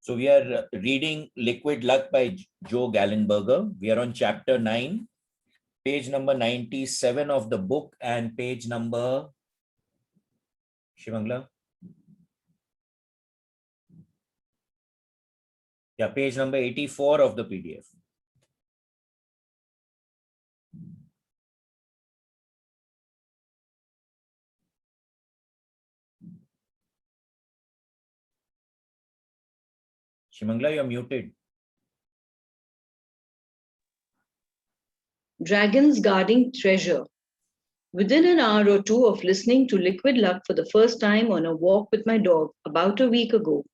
So we are reading Liquid Luck by Joe Gallenberger. We are on chapter 9, page number 97 of the book and page number, Shivangla? Yeah, page number 84 of the PDF. Shimangla, you're muted. Dragons guarding treasure. Within an hour or two of listening to Liquid Luck for the first time on a walk with my dog about a week ago,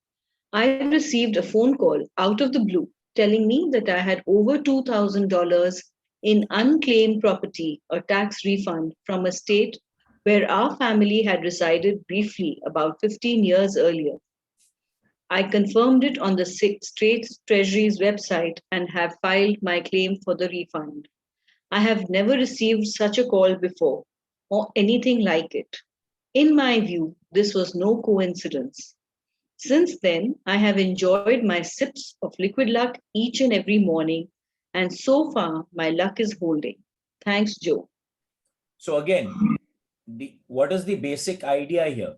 I received a phone call out of the blue telling me that I had over $2,000 in unclaimed property or tax refund from a state where our family had resided briefly about 15 years earlier. I confirmed it on the State Treasury's website and have filed my claim for the refund. I have never received such a call before or anything like it. In my view, this was no coincidence. Since then, I have enjoyed my sips of liquid luck each and every morning, and so far, my luck is holding. Thanks, Joe. So again, what is the basic idea here?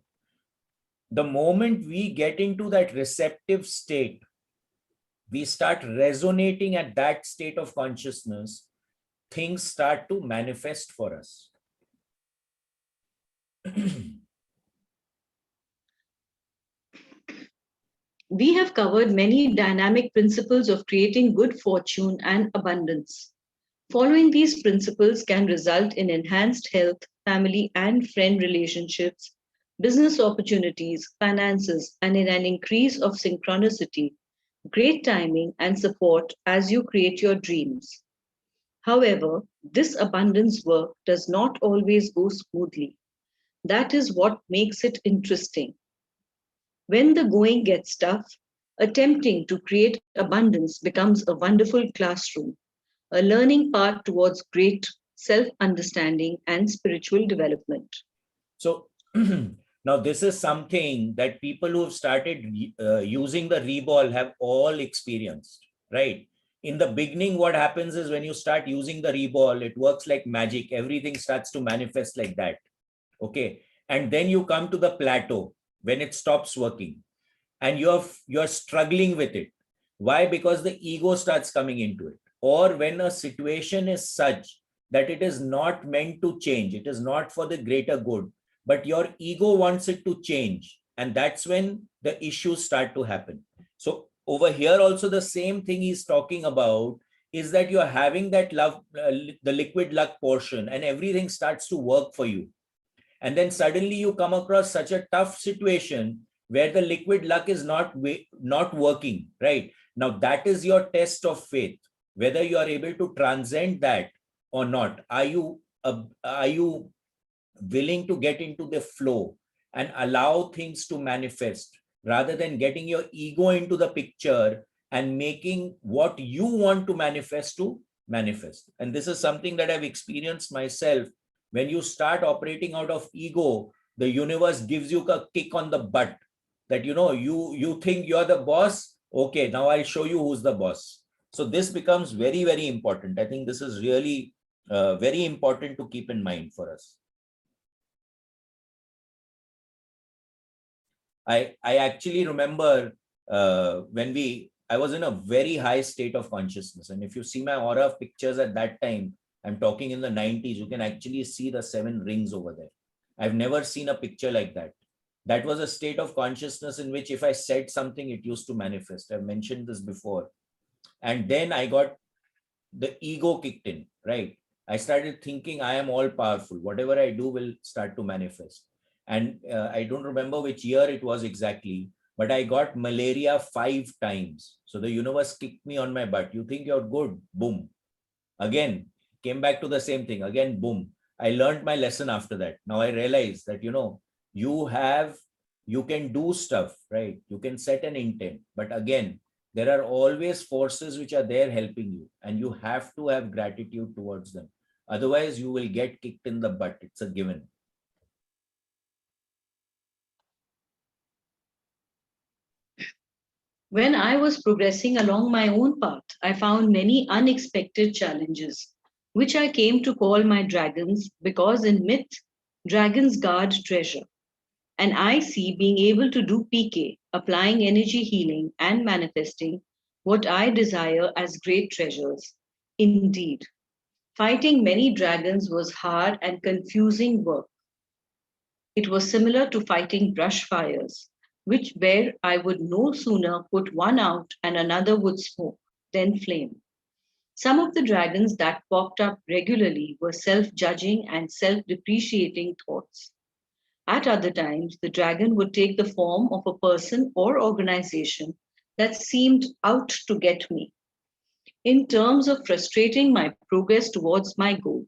The moment we get into that receptive state, we start resonating at that state of consciousness, things start to manifest for us. We have covered many dynamic principles of creating good fortune and abundance. Following these principles can result in enhanced health, family and friend relationships, business opportunities, finances, and in an increase of synchronicity, great timing, and support as you create your dreams. However, this abundance work does not always go smoothly. That is what makes it interesting. When the going gets tough, attempting to create abundance becomes a wonderful classroom, a learning path towards great self understanding and spiritual development. So, now this is something that people who have started using the reball have all experienced, right? In the beginning, what happens is when you start using the reball, it works like magic. Everything starts to manifest like that. Okay. And then you come to the plateau when it stops working and you're struggling with it. Why? Because the ego starts coming into it. Or when a situation is such that it is not meant to change, it is not for the greater good, but your ego wants it to change. And that's when the issues start to happen. So over here also the same thing he's talking about is that you're having that love, the liquid luck portion, and everything starts to work for you. And then suddenly you come across such a tough situation where the liquid luck is not working, right? Now that is your test of faith, whether you are able to transcend that or not. Are you willing to get into the flow and allow things to manifest rather than getting your ego into the picture and making what you want to manifest to manifest? And this is something that I've experienced myself. When you start operating out of ego, the universe gives you a kick on the butt that, you think you're the boss. Okay, now I'll show you who's the boss. So this becomes very, very important. I think this is really very important to keep in mind for us. I actually remember when I was in a very high state of consciousness. And if you see my aura of pictures at that time, I'm talking in the 90s, you can actually see the 7 rings over there. I've never seen a picture like that. That was a state of consciousness in which if I said something, it used to manifest. I've mentioned this before. And then I got the ego kicked in, right? I started thinking I am all powerful. Whatever I do will start to manifest. And I don't remember which year it was exactly, but I got malaria 5 times. So the universe kicked me on my butt. You think you're good? Boom. Again, came back to the same thing. Again, boom. I learned my lesson after that. Now I realize that, you can do stuff, right? You can set an intent. But again, there are always forces which are there helping you. And you have to have gratitude towards them. Otherwise, you will get kicked in the butt. It's a given. When I was progressing along my own path, I found many unexpected challenges, which I came to call my dragons because in myth, dragons guard treasure. And I see being able to do PK, applying energy healing and manifesting what I desire as great treasures. Indeed, fighting many dragons was hard and confusing work. It was similar to fighting brush fires, which where I would no sooner put one out and another would smoke, then flame. Some of the dragons that popped up regularly were self judging and self depreciating thoughts. At other times, the dragon would take the form of a person or organization that seemed out to get me in terms of frustrating my progress towards my goal.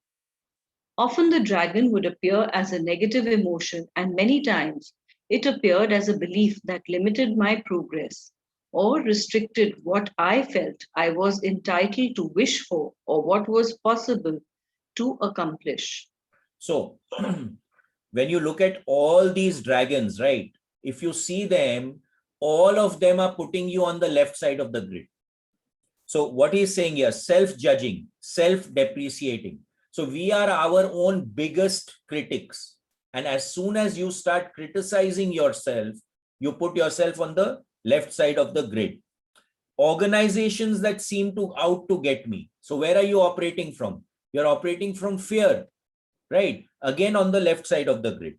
Often the dragon would appear as a negative emotion, and many times it appeared as a belief that limited my progress or restricted what I felt I was entitled to wish for or what was possible to accomplish. So when you look at all these dragons, right, if you see them, all of them are putting you on the left side of the grid. So what he's saying here, self-judging, self-depreciating. So we are our own biggest critics. And as soon as you start criticizing yourself, you put yourself on the left side of the grid. Organizations that seem to out to get me. So where are you operating from? You're operating from fear, right? Again, on the left side of the grid.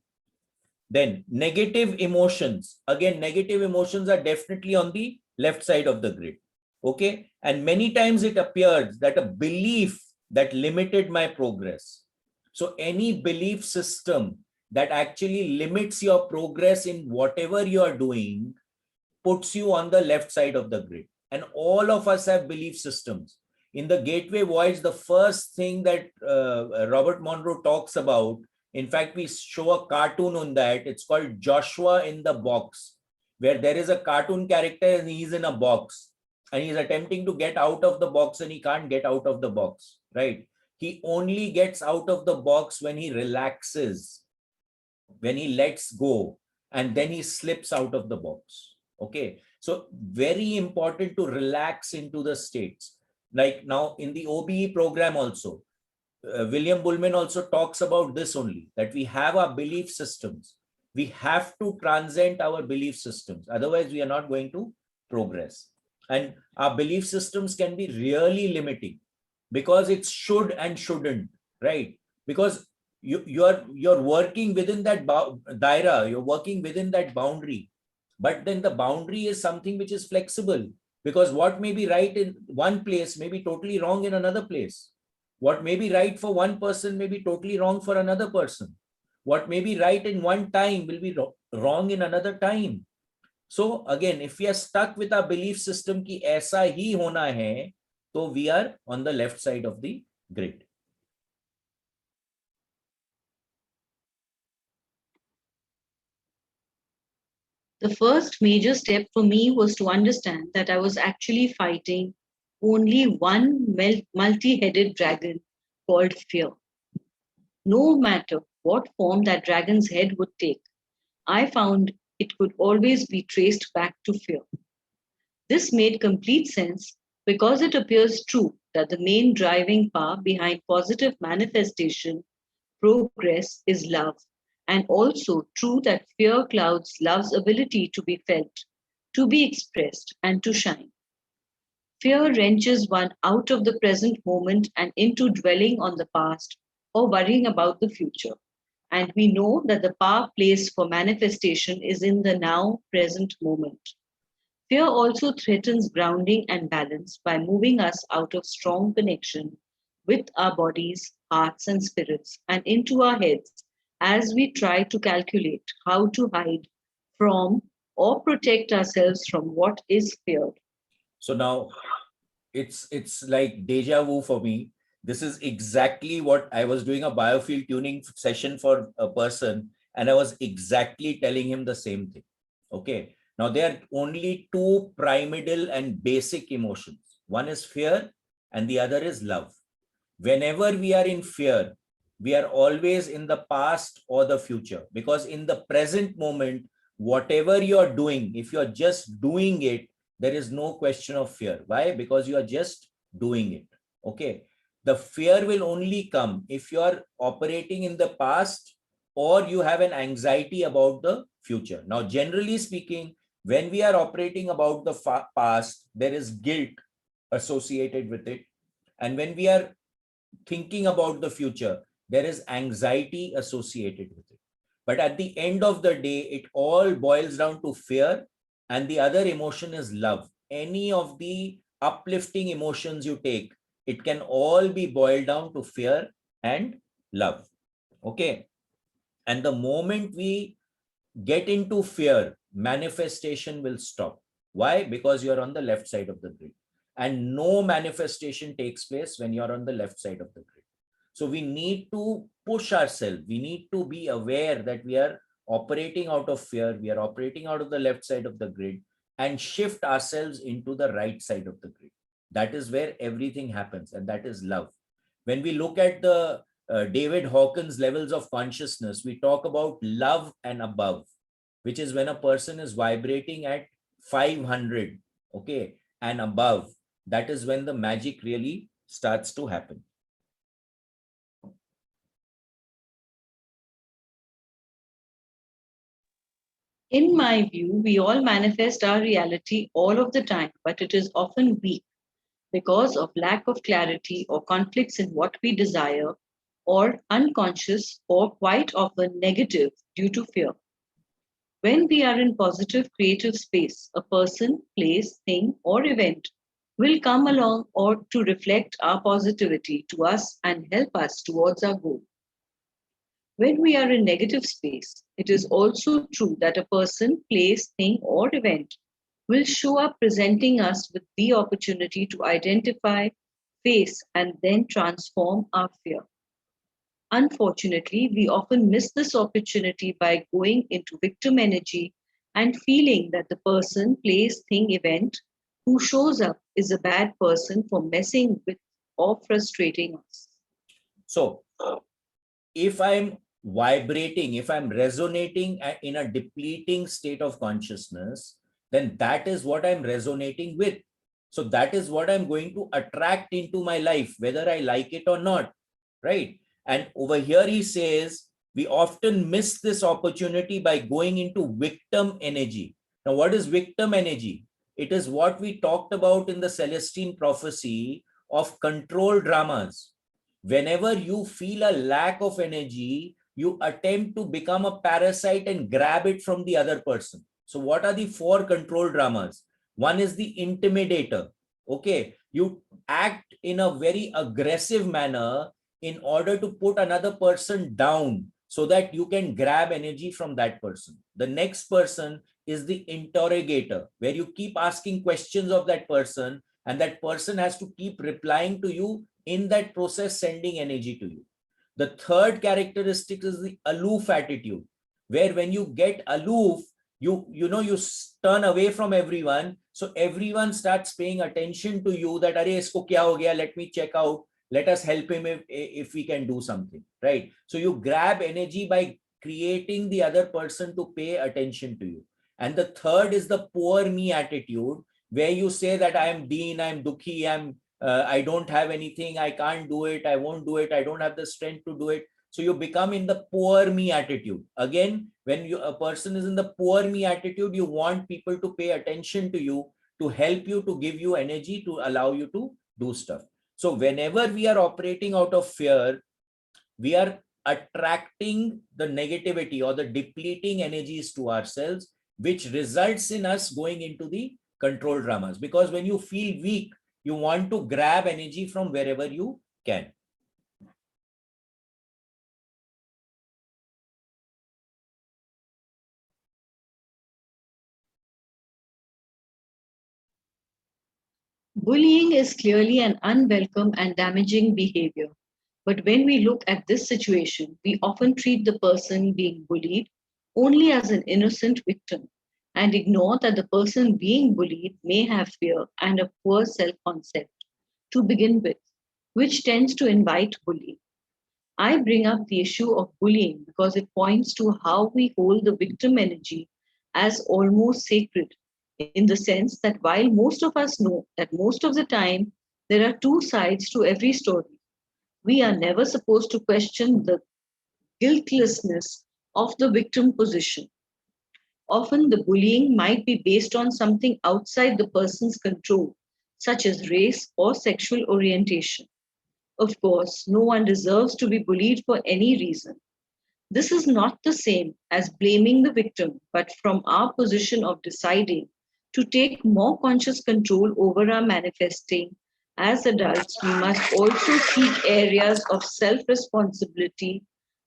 Then negative emotions. Again, negative emotions are definitely on the left side of the grid. Okay. And many times it appears that a belief that limited my progress. So any belief system that actually limits your progress in whatever you are doing puts you on the left side of the grid. And all of us have belief systems. In the Gateway Voyage, the first thing that Robert Monroe talks about, in fact, we show a cartoon on that. It's called Joshua in the Box, where there is a cartoon character and he's in a box and he's attempting to get out of the box and he can't get out of the box, right? He only gets out of the box when he relaxes, when he lets go, and then he slips out of the box. Okay. So very important to relax into the states. Like now in the OBE program also, William Bullman also talks about this only, that we have our belief systems. We have to transcend our belief systems. Otherwise, we are not going to progress. And our belief systems can be really limiting because it's should and shouldn't, right? Because you're working within that daira, you're working within that boundary. But then the boundary is something which is flexible, because what may be right in one place may be totally wrong in another place. What may be right for one person may be totally wrong for another person. What may be right in one time will be wrong in another time. So again, if we are stuck with our belief system ki aisa hi hona hai, so we are on the left side of the grid. The first major step for me was to understand that I was actually fighting only one multi headed dragon called fear. No matter what form that dragon's head would take, I found it could always be traced back to fear. This made complete sense because it appears true that the main driving power behind positive manifestation, progress, is love, and also true that fear clouds love's ability to be felt, to be expressed, and to shine. Fear wrenches one out of the present moment and into dwelling on the past or worrying about the future. And we know that the power place for manifestation is in the now present moment. Fear also threatens grounding and balance by moving us out of strong connection with our bodies, hearts, and spirits and into our heads as we try to calculate how to hide from or protect ourselves from what is feared. So now it's like deja vu for me. This is exactly what I was doing, a biofield tuning session for a person, and I was exactly telling him the same thing. Okay. Now there are only two primordial and basic emotions. One is fear and the other is love. Whenever we are in fear, we are always in the past or the future, because in the present moment, whatever you're doing, if you're just doing it, there is no question of fear. Why? Because you are just doing it. Okay. The fear will only come if you are operating in the past or you have an anxiety about the future. Now, generally speaking, when we are operating about the past, there is guilt associated with it. And when we are thinking about the future, there is anxiety associated with it. But at the end of the day, it all boils down to fear, and the other emotion is love. Any of the uplifting emotions you take, it can all be boiled down to fear and love. Okay. And the moment we get into fear, manifestation will stop. Why? Because you're on the left side of the grid. And no manifestation takes place when you're on the left side of the grid. So we need to push ourselves. We need to be aware that we are operating out of fear. We are operating out of the left side of the grid and shift ourselves into the right side of the grid. That is where everything happens, and that is love. When we look at the David Hawkins levels of consciousness, we talk about love and above, which is when a person is vibrating at 500, okay, and above. That is when the magic really starts to happen. In my view, we all manifest our reality all of the time, but it is often weak because of lack of clarity or conflicts in what we desire, or unconscious or quite often negative due to fear. When we are in positive creative space, a person, place, thing, or event will come along or to reflect our positivity to us and help us towards our goal. When we are in negative space, it is also true that a person, place, thing, or event will show up presenting us with the opportunity to identify, face, and then transform our fear. Unfortunately, we often miss this opportunity by going into victim energy and feeling that the person, place, thing, event who shows up is a bad person for messing with or frustrating us. So if I'm vibrating, if I'm resonating in a depleting state of consciousness, then that is what I'm resonating with. So that is what I'm going to attract into my life, whether I like it or not, right? And over here he says, we often miss this opportunity by going into victim energy. Now, what is victim energy? It is what we talked about in the Celestine prophecy of control dramas. Whenever you feel a lack of energy, you attempt to become a parasite and grab it from the other person. So what are the four control dramas? One is the intimidator. Okay, you act in a very aggressive manner in order to put another person down so that you can grab energy from that person. The next person is the interrogator, where you keep asking questions of that person and that person has to keep replying to you, in that process sending energy to you. The third characteristic is the aloof attitude, where when you get aloof, you turn away from everyone, so everyone starts paying attention to you, that are isko kya ho gaya, let me check out, let us help him if we can do something, right? So you grab energy by creating the other person to pay attention to you. And the third is the poor me attitude, where you say that I am deen, I am dukhi, I don't have anything, I can't do it, I won't do it, I don't have the strength to do it. So you become in the poor me attitude. Again, when a person is in the poor me attitude, you want people to pay attention to you, to help you, to give you energy, to allow you to do stuff. So whenever we are operating out of fear, we are attracting the negativity or the depleting energies to ourselves, which results in us going into the control dramas. Because when you feel weak, you want to grab energy from wherever you can. Bullying is clearly an unwelcome and damaging behavior. But when we look at this situation, we often treat the person being bullied only as an innocent victim and ignore that the person being bullied may have fear and a poor self concept to begin with, which tends to invite bullying. I bring up the issue of bullying because it points to how we hold the victim energy as almost sacred. in the sense that while most of us know that most of the time there are two sides to every story, we are never supposed to question the guiltlessness of the victim position. Often the bullying might be based on something outside the person's control, such as race or sexual orientation. Of course, no one deserves to be bullied for any reason. This is not the same as blaming the victim, but from our position of deciding to take more conscious control over our manifesting, as adults, we must also seek areas of self responsibility,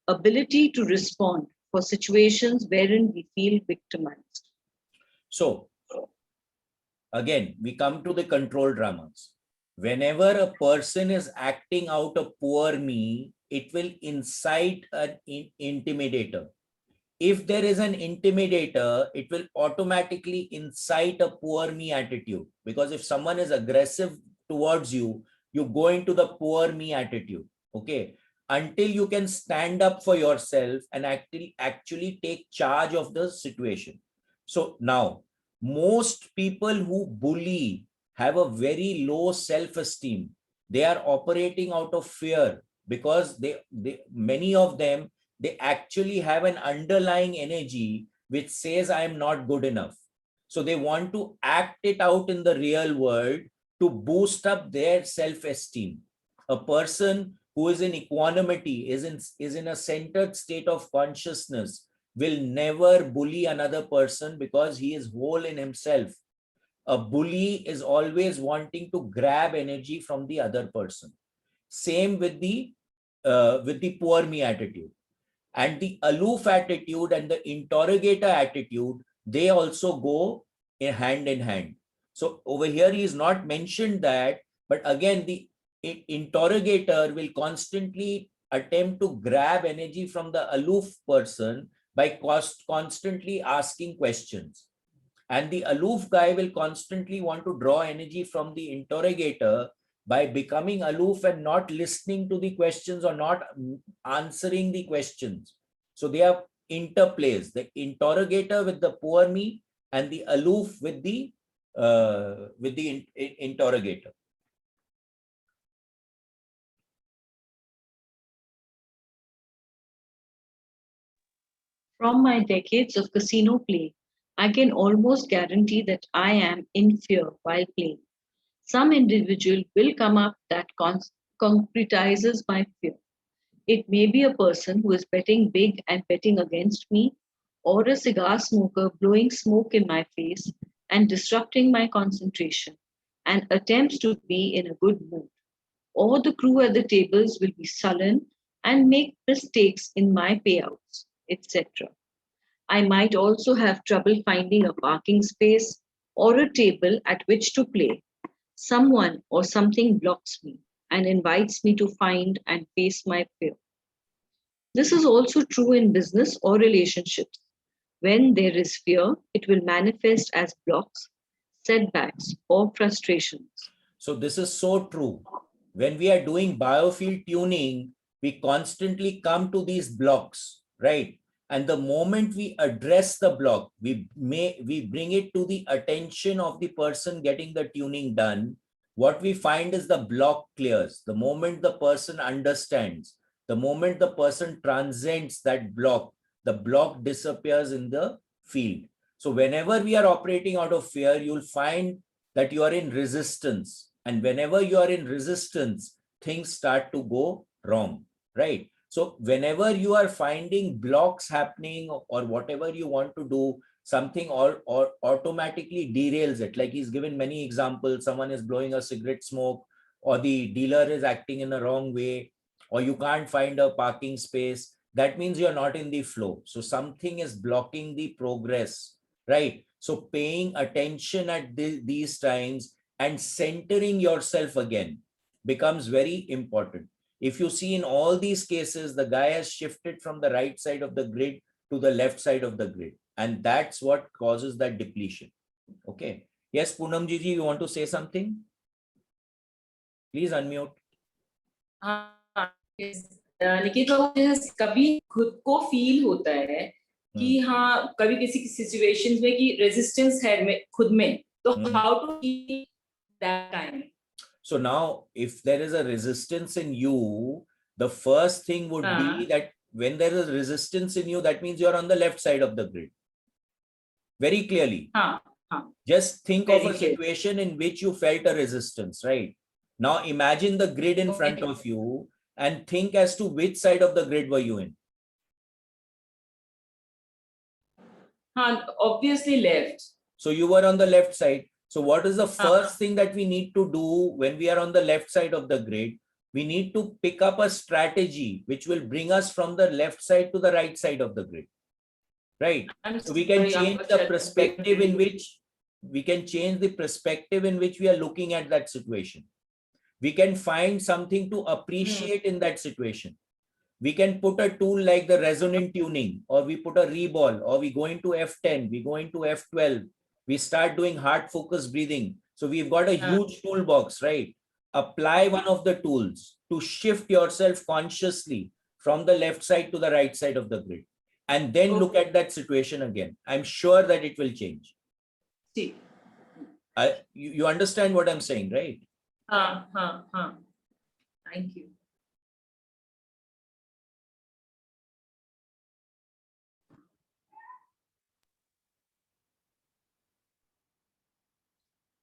ability to respond for situations wherein we feel victimized. So again, we come to the control dramas. Whenever a person is acting out a poor me, it will incite an intimidator. If there is an intimidator, it will automatically incite a poor me attitude. Because if someone is aggressive towards you, you go into the poor me attitude. Okay. Until you can stand up for yourself and actually take charge of the situation. So now, most people who bully have a very low self-esteem. They are operating out of fear because many of them, they actually have an underlying energy which says I am not good enough. So they want to act it out in the real world to boost up their self-esteem. A person who is in equanimity, is in a centered state of consciousness, will never bully another person because he is whole in himself. A bully is always wanting to grab energy from the other person. Same with the poor me attitude. And the aloof attitude and the interrogator attitude, they also go in hand. So over here he is not mentioned that, but again the interrogator will constantly attempt to grab energy from the aloof person by constantly asking questions. And the aloof guy will constantly want to draw energy from the interrogator by becoming aloof and not listening to the questions or not answering the questions. So they have interplays, the interrogator with the poor me and the aloof with the interrogator. From my decades of casino play, I can almost guarantee that I am in fear while playing. Some individual will come up that concretizes my fear. It may be a person who is betting big and betting against me, or a cigar smoker blowing smoke in my face and disrupting my concentration and attempts to be in a good mood. Or the crew at the tables will be sullen and make mistakes in my payouts, etc. I might also have trouble finding a parking space or a table at which to play. Someone or something blocks me and invites me to find and face my fear. This is also true in business or relationships. When there is fear, it will manifest as blocks, setbacks, or frustrations. So this is so true. When we are doing biofield tuning, we constantly come to these blocks, right? And the moment we address the block, we bring it to the attention of the person getting the tuning done. What we find is the block clears. The moment the person understands, the moment the person transcends that block, the block disappears in the field. So whenever we are operating out of fear, you'll find that you are in resistance. And whenever you are in resistance, things start to go wrong, right? So whenever you are finding blocks happening or whatever you want to do, something or automatically derails it. Like he's given many examples. Someone is blowing a cigarette smoke, or the dealer is acting in a wrong way, or you can't find a parking space. That means you're not in the flow. So something is blocking the progress, right? So paying attention at these times and centering yourself again becomes very important. If you see in all these cases, the guy has shifted from the right side of the grid to the left side of the grid. And that's what causes that depletion. Okay. Yes, Poonam ji, you want to say something? Please unmute. हाँ, निकित बाबू, कभी खुद को feel होता है कि हाँ कभी किसी सिचुएशंस में कि रेजिस्टेंस है खुद में, तो how to keep that time. So now, if there is a resistance in you, the first thing would be that when there is resistance in you, that means you're on the left side of the grid. Very clearly. Just think of a situation in which you felt a resistance, right? Now imagine the grid in front of you and think as to which side of the grid were you in. Obviously left. So you were on the left side. So what is the first thing that we need to do when we are on the left side of the grid? We need to pick up a strategy which will bring us from the left side to the right side of the grid. Right? So we can change the perspective in which we are looking at that situation. We can find something to appreciate in that situation. We can put a tool like the resonant tuning, or we put a reball, or we go into F10, we go into F12, we start doing heart focus breathing. So we've got a huge toolbox, right? Apply one of the tools to shift yourself consciously from the left side to the right side of the grid. And then look at that situation again. I'm sure that it will change. See. You understand what I'm saying, right? Thank you.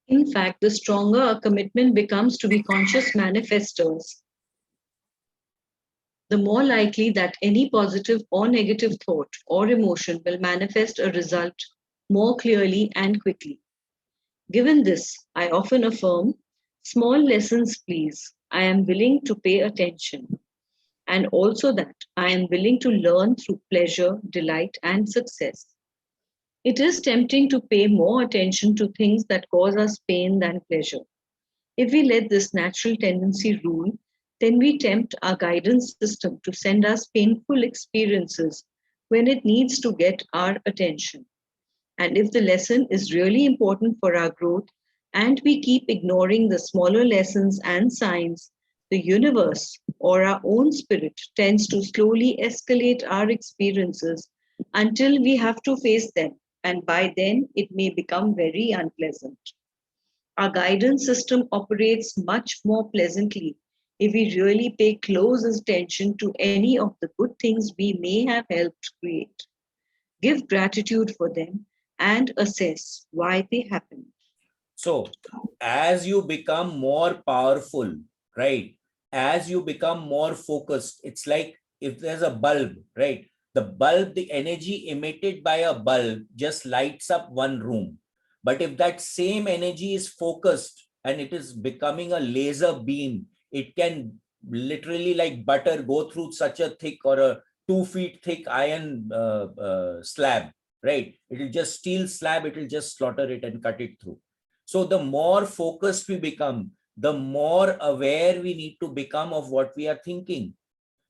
In fact, the stronger our commitment becomes to be conscious manifestors, the more likely that any positive or negative thought or emotion will manifest a result more clearly and quickly. Given this, I often affirm, small lessons, please. I am willing to pay attention. And also that I am willing to learn through pleasure, delight, and success. It is tempting to pay more attention to things that cause us pain than pleasure. If we let this natural tendency rule, then we tempt our guidance system to send us painful experiences when it needs to get our attention. And if the lesson is really important for our growth and we keep ignoring the smaller lessons and signs, the universe or our own spirit tends to slowly escalate our experiences until we have to face them. And by then, it may become very unpleasant. Our guidance system operates much more pleasantly if we really pay close attention to any of the good things we may have helped create. Give gratitude for them and assess why they happened. So, as you become more powerful, right? As you become more focused, it's like if there's a bulb, right? The bulb, the energy emitted by a bulb just lights up one room. But if that same energy is focused and it is becoming a laser beam, it can literally like butter go through such a thick or a 2 feet thick iron slab, right? It will just steel slab, it will just slaughter it and cut it through. So the more focused we become, the more aware we need to become of what we are thinking.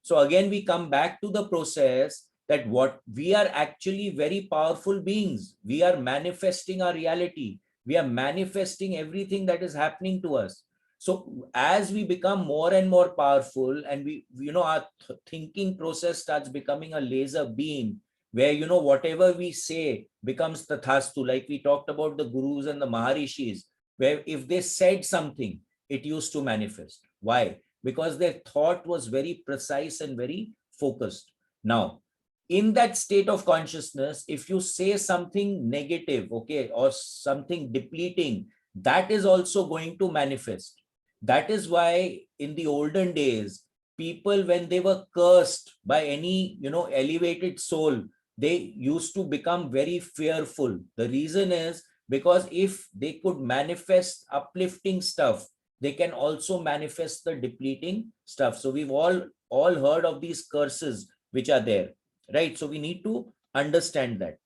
So again, we come back to the process that what we are actually very powerful beings. We are manifesting our reality. We are manifesting everything that is happening to us. So as we become more and more powerful and our thinking process starts becoming a laser beam where, whatever we say becomes tathastu, like we talked about the gurus and the maharishis, where if they said something, it used to manifest. Why? Because their thought was very precise and very focused. Now, in that state of consciousness, if you say something negative, okay, or something depleting, that is also going to manifest. That is why in the olden days, people, when they were cursed by any, elevated soul, they used to become very fearful. The reason is because if they could manifest uplifting stuff, they can also manifest the depleting stuff. So we've all heard of these curses which are there, right? So we need to understand that.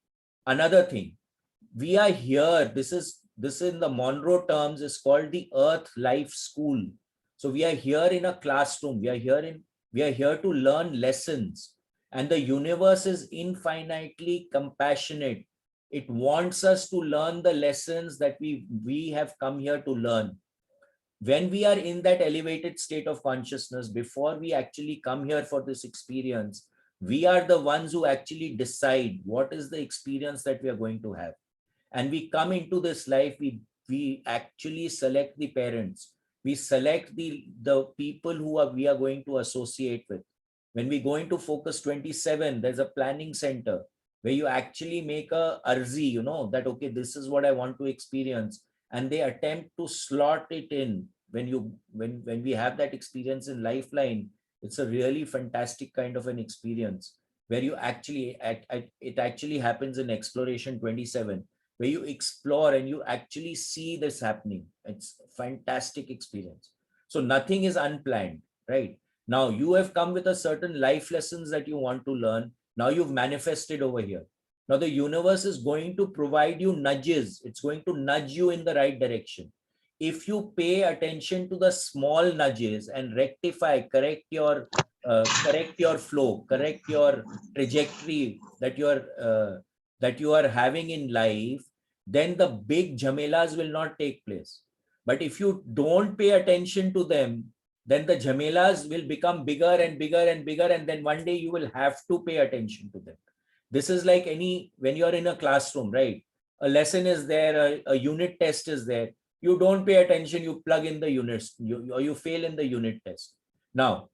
Another thing, we are here, this in the Monroe terms is called the Earth Life School. So we are here in a classroom. We are here to learn lessons, and the universe is infinitely compassionate. It wants us to learn the lessons that we have come here to learn. When we are in that elevated state of consciousness, before we actually come here for this experience, We are the ones who actually decide what is the experience that we are going to have. And we come into this life, we actually select the parents, we select the people who we are going to associate with. When we go into focus 27, there's a planning center where you actually make a arzi, that okay, this is what I want to experience, and they attempt to slot it in. When we have that experience in Lifeline, it's a really fantastic kind of an experience where you actually it actually happens in exploration 27, where you explore and you actually see this happening. It's a fantastic experience. So nothing is unplanned, right? Now you have come with a certain life lessons that you want to learn. Now you've manifested over here. Now the universe is going to provide you nudges. It's going to nudge you in the right direction. If you pay attention to the small nudges and correct your flow, correct your trajectory that you are having in life, then the big jhamelas will not take place. But if you don't pay attention to them, then the jhamelas will become bigger and bigger and bigger, and then one day you will have to pay attention to them. This is like when you're in a classroom, right? A lesson is there, a unit test is there. You don't pay attention, you plug in the units, or you fail in the unit test. Now,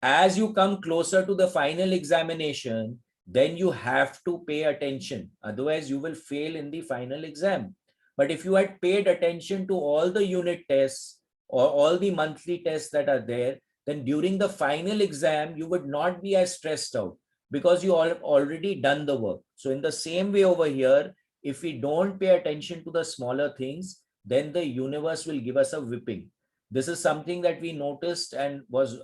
as you come closer to the final examination, then you have to pay attention. Otherwise, you will fail in the final exam. But if you had paid attention to all the unit tests or all the monthly tests that are there, then during the final exam, you would not be as stressed out because you have already done the work. So in the same way over here, if we don't pay attention to the smaller things, then the universe will give us a whipping. This is something that we noticed and was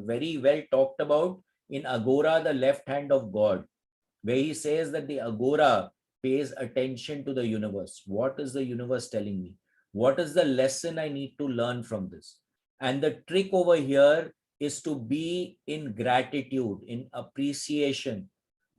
very well talked about in Agora, the left hand of God, where he says that the Agora pays attention to the universe. What is the universe telling me? What is the lesson I need to learn from this? And the trick over here is to be in gratitude, in appreciation.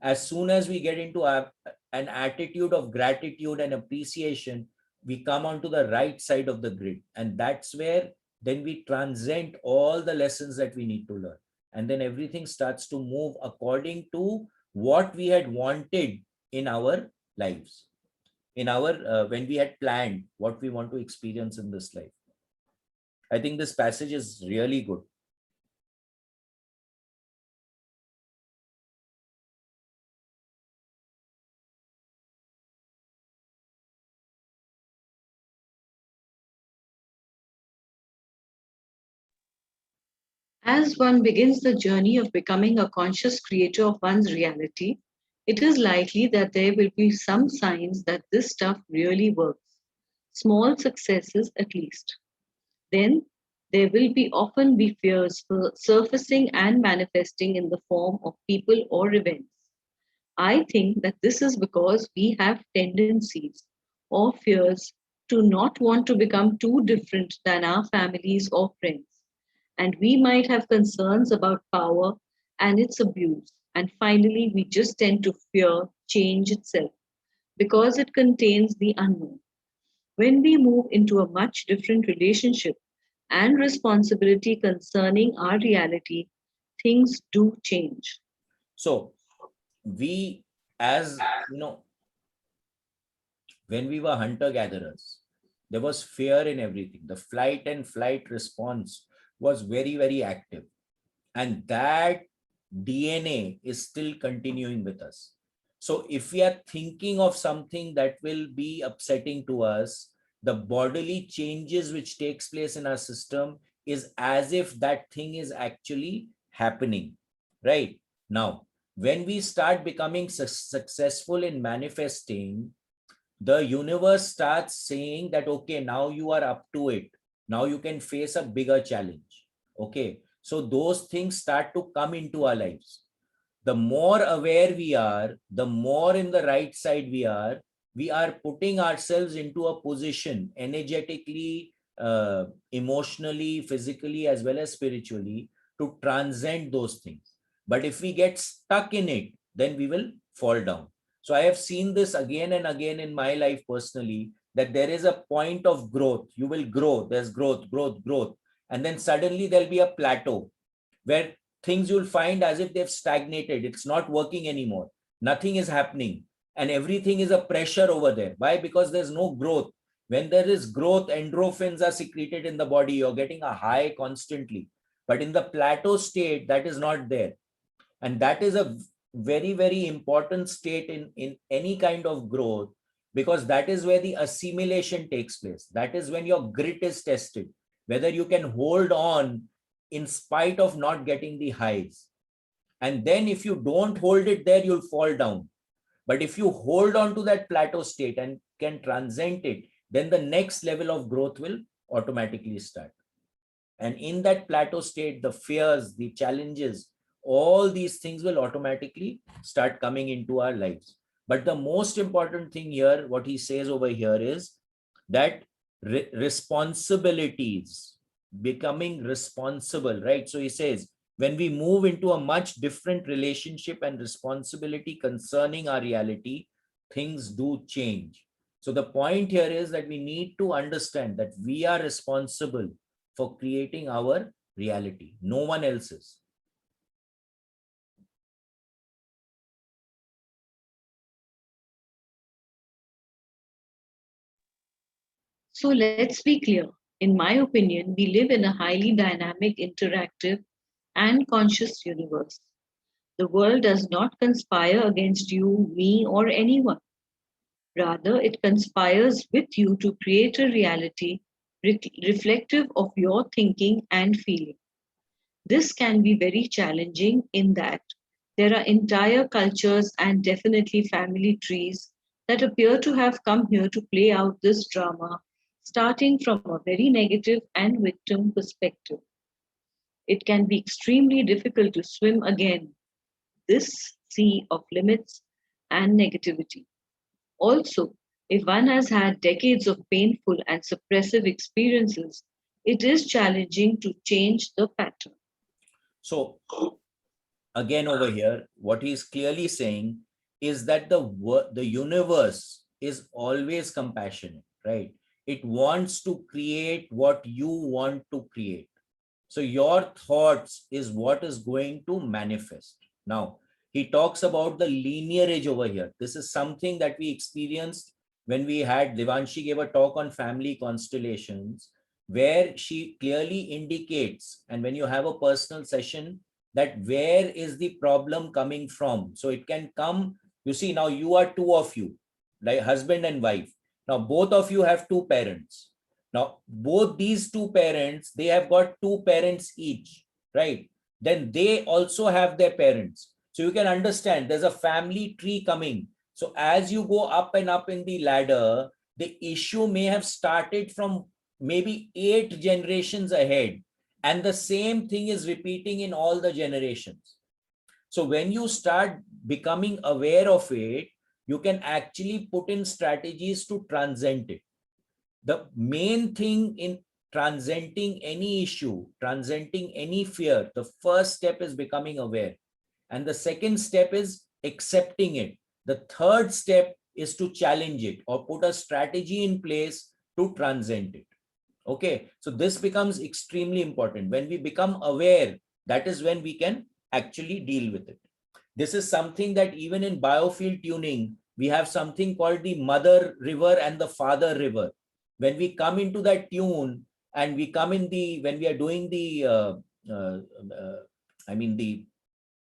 As soon as we get into an attitude of gratitude and appreciation, we come onto the right side of the grid. And that's where then we transcend all the lessons that we need to learn. And then everything starts to move according to what we had wanted in our lives, in our when we had planned what we want to experience in this life. I think this passage is really good. As one begins the journey of becoming a conscious creator of one's reality, it is likely that there will be some signs that this stuff really works, small successes at least. Then there will be often be fears surfacing and manifesting in the form of people or events. I think that this is because we have tendencies or fears to not want to become too different than our families or friends. And we might have concerns about power and its abuse. And finally, we just tend to fear change itself because it contains the unknown. When we move into a much different relationship and responsibility concerning our reality, things do change. So we, as you know, when we were hunter gatherers, there was fear in everything. The flight and flight response was very, very active. And that DNA is still continuing with us. So if we are thinking of something that will be upsetting to us, the bodily changes which takes place in our system is as if that thing is actually happening. Right? Now, when we start becoming successful in manifesting, the universe starts saying that, okay, now you are up to it. Now you can face a bigger challenge. Okay. So those things start to come into our lives. The more aware we are, the more in the right side we are putting ourselves into a position energetically, emotionally, physically, as well as spiritually to transcend those things. But if we get stuck in it, then we will fall down. So I have seen this again and again in my life personally, that there is a point of growth. You will grow. There's growth, growth, growth. And then suddenly there'll be a plateau where things you'll find as if they've stagnated. It's not working anymore. Nothing is happening. And everything is a pressure over there. Why? Because there's no growth. When there is growth, endorphins are secreted in the body. You're getting a high constantly. But in the plateau state, that is not there. And that is a very, very important state in any kind of growth, because that is where the assimilation takes place. That is when your grit is tested, whether you can hold on in spite of not getting the highs. And then if you don't hold it there, you'll fall down. But if you hold on to that plateau state and can transcend it, then the next level of growth will automatically start. And in that plateau state, the fears, the challenges, all these things will automatically start coming into our lives. But the most important thing here, what he says over here is that responsibilities, becoming responsible, right? So he says, when we move into a much different relationship and responsibility concerning our reality, things do change. So the point here is that we need to understand that we are responsible for creating our reality. No one else is. So let's be clear. In my opinion, we live in a highly dynamic, interactive, and conscious universe. The world does not conspire against you, me, or anyone. Rather, it conspires with you to create a reality reflective of your thinking and feeling. This can be very challenging in that there are entire cultures and definitely family trees that appear to have come here to play out this drama, starting from a very negative and victim perspective. It can be extremely difficult to swim again this sea of limits and negativity. Also, if one has had decades of painful and suppressive experiences, it is challenging to change the pattern. So again, over here, what he's clearly saying is that the universe is always compassionate, right? It wants to create what you want to create. So your thoughts is what is going to manifest. Now, he talks about the linearage over here. This is something that we experienced when we had Devanshi gave a talk on family constellations, where she clearly indicates, and when you have a personal session, that where is the problem coming from. So it can come, you see, now you are two of you, like husband and wife. Now both of you have two parents. Now, both these two parents, they have got two parents each, right? Then they also have their parents. So you can understand there's a family tree coming. So as you go up and up in the ladder, the issue may have started from maybe 8 generations ahead. And the same thing is repeating in all the generations. So when you start becoming aware of it, you can actually put in strategies to transcend it. The main thing in transcending any issue, transcending any fear, the first step is becoming aware. And the second step is accepting it. The third step is to challenge it or put a strategy in place to transcend it. Okay, so this becomes extremely important. When we become aware, that is when we can actually deal with it. This is something that even in biofield tuning, we have something called the mother river and the father river. When we come into that tune and we come in the, when we are doing the, I mean the,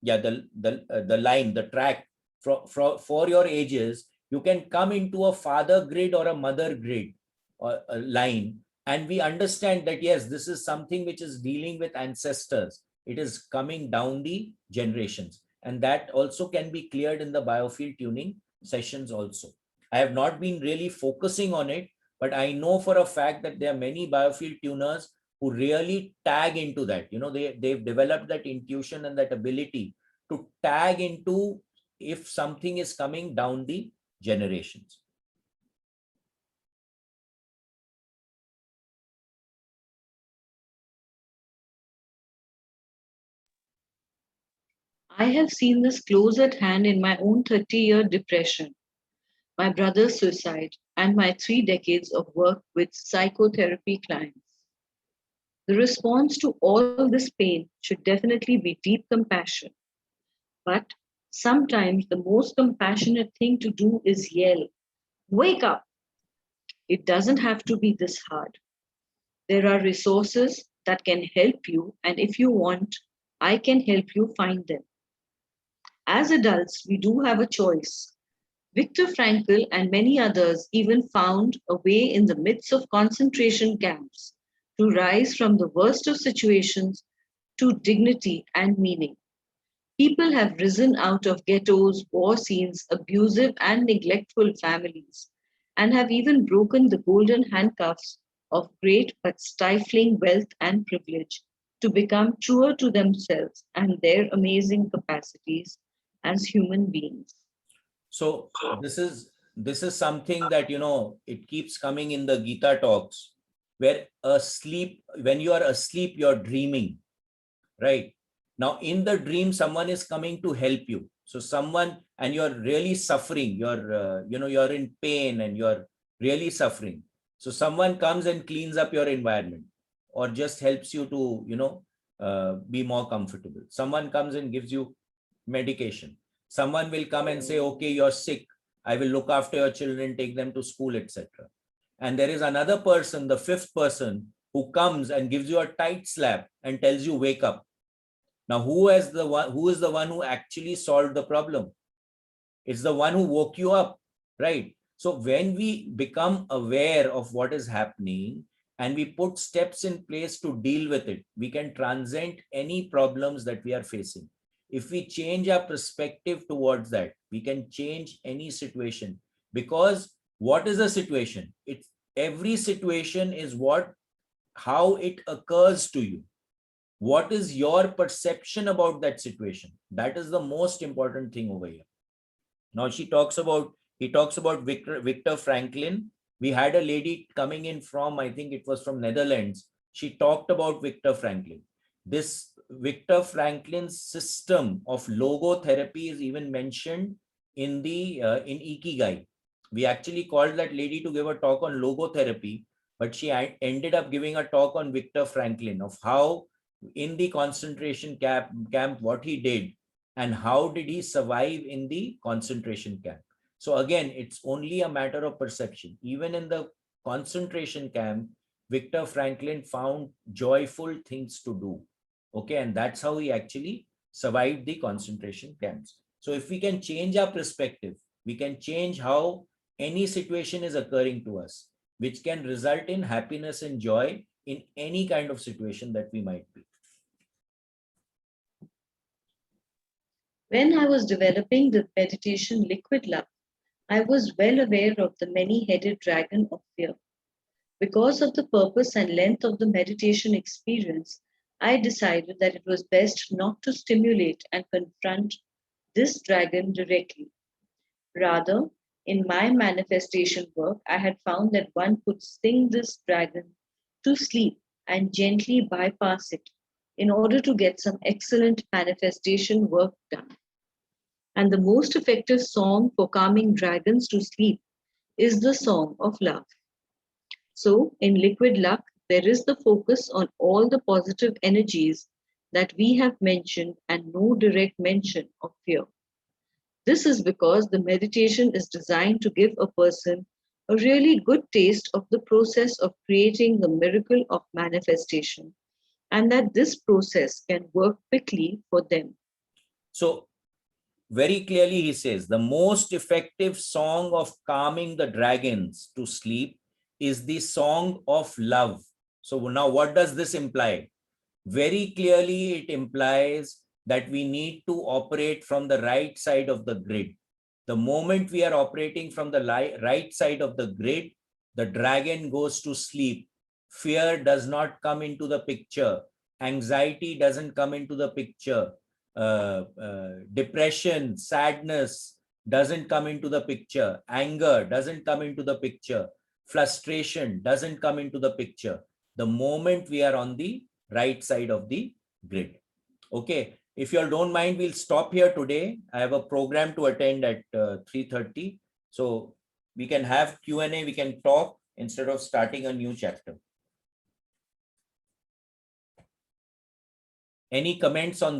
yeah, the line, the track for your ages, you can come into a father grid or a mother grid or a line. And we understand that, yes, this is something which is dealing with ancestors. It is coming down the generations. And that also can be cleared in the biofield tuning sessions also. I have not been really focusing on it, but I know for a fact that there are many biofield tuners who really tag into that. You know, they've developed that intuition and that ability to tag into if something is coming down the generations. I have seen this close at hand in my own 30-year depression, my brother's suicide, and my 3 decades of work with psychotherapy clients. The response to all this pain should definitely be deep compassion. But sometimes the most compassionate thing to do is yell, "Wake up!" It doesn't have to be this hard. There are resources that can help you, and if you want, I can help you find them. As adults, we do have a choice. Viktor Frankl and many others even found a way in the midst of concentration camps to rise from the worst of situations to dignity and meaning. People have risen out of ghettos, war scenes, abusive and neglectful families, and have even broken the golden handcuffs of great but stifling wealth and privilege to become truer to themselves and their amazing capacities as human beings. So this is something that it keeps coming in the Gita talks, where when you are asleep, you're dreaming, right? Now in the dream, someone is coming to help you. So someone, and you're really suffering, you're in pain and you're really suffering. So someone comes and cleans up your environment, or just helps you to be more comfortable. Someone comes and gives you medication. Someone will come and say, okay, you're sick, I will look after your children, take them to school, etc. And there is another person, the fifth person, who comes and gives you a tight slap and tells you, wake up. Now who is the one who actually solved the problem? It's the one who woke you up, right? So when we become aware of what is happening and we put steps in place to deal with it, we can transcend any problems that we are facing. If we change our perspective towards that, we can change any situation. Because what is a situation? It's every situation is how it occurs to you. What is your perception about that situation? That is the most important thing over here. Now he talks about Viktor Franklin. We had a lady coming in from, I think it was from Netherlands. She talked about Viktor Franklin. This Viktor Franklin's system of logotherapy is even mentioned in in Ikigai. We actually called that lady to give a talk on logotherapy, but she ended up giving a talk on Viktor Franklin, of how in the concentration camp what he did and how did he survive in the concentration camp. So again, it's only a matter of perception. Even in the concentration camp, Viktor Franklin found joyful things to do. Okay, and that's how he actually survived the concentration camps. So if we can change our perspective, we can change how any situation is occurring to us, which can result in happiness and joy in any kind of situation that we might be. When I was developing the meditation liquid love, I was well aware of the many headed dragon of fear. Because of the purpose and length of the meditation experience, I decided that it was best not to stimulate and confront this dragon directly. Rather, in my manifestation work, I had found that one could sing this dragon to sleep and gently bypass it in order to get some excellent manifestation work done. And the most effective song for calming dragons to sleep is the song of love. So, in liquid luck, there is the focus on all the positive energies that we have mentioned and no direct mention of fear. This is because the meditation is designed to give a person a really good taste of the process of creating the miracle of manifestation, and that this process can work quickly for them. So very clearly he says the most effective song of calming the dragons to sleep is the song of love. So now what does this imply? Very clearly it implies that we need to operate from the right side of the grid. The moment we are operating from the right side of the grid, the dragon goes to sleep. Fear does not come into the picture. Anxiety doesn't come into the picture. Depression, sadness doesn't come into the picture. Anger doesn't come into the picture. Frustration doesn't come into the picture the moment we are on the right side of the grid. Okay, if you all don't mind, we'll stop here today. I have a program to attend at 3:30. So we can have Q&A, we can talk instead of starting a new chapter. Any comments on